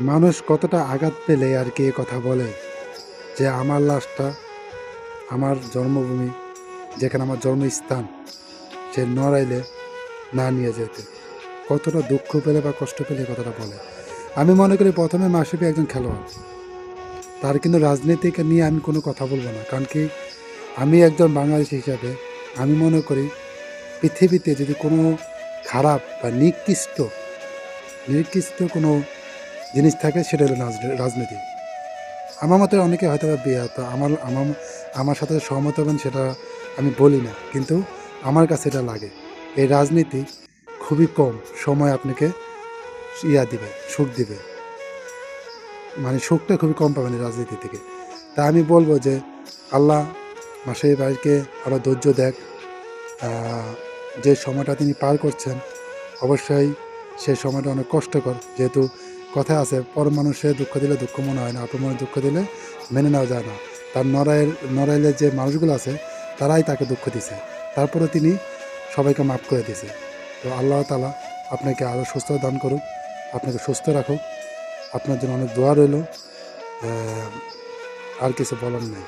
মানুষ কতটা আঘাত পেলে আর কি এ কথা বলে যে আমার লাশটা আমার জন্মভূমি, যেখানে আমার জন্মস্থান, সে নড়াইলে না নিয়ে যেতে কতটা দুঃখ পেলে বা কষ্ট পেলে এ কথাটা বলে। আমি মনে করি প্রথমে মাশরাফি একজন খেলোয়াড়, তার কিন্তু রাজনীতিকে নিয়ে আমি কোনো কথা বলবো না। কারণ কি, আমি একজন বাংলাদেশি হিসাবে আমি মনে করি পৃথিবীতে যদি কোনো খারাপ বা নিকৃষ্ট কোনো জিনিস থাকে সেটা হলো রাজনীতি। আমার মতে অনেকে হয়তো বা আমার আমার আমার সাথে সহমত হবেন সেটা আমি বলি না, কিন্তু আমার কাছে এটা লাগে। এই রাজনীতি খুবই কম সময় আপনাকে দিবে, সুখ দিবে, মানে সুখটা খুবই কম পাবেন এই রাজনীতি থেকে। তা আমি বলবো যে আল্লাহ মাসের ভাইকে আরও ধৈর্য দেখ। যে সময়টা তিনি পার করছেন অবশ্যই সেই সময়টা অনেক কষ্টকর, যেহেতু কথায় আছে পর মানুষের দুঃখ দিলে দুঃখ মনে হয় না, আপন মনে দুঃখ দিলে মেনে নেওয়া যায় না। তার নড়াইলের যে মানুষগুলো আছে তারাই তাকে দুঃখ দিছে, তারপরে তিনি সবাইকে মাফ করে দিছে। তো আল্লাহ তাআলা আপনাকে আরও সুস্থ দান করুক, আপনাকে সুস্থ রাখুক। আপনার জন্য অনেক দোয়া রইল। আর কিছু বলার নেই।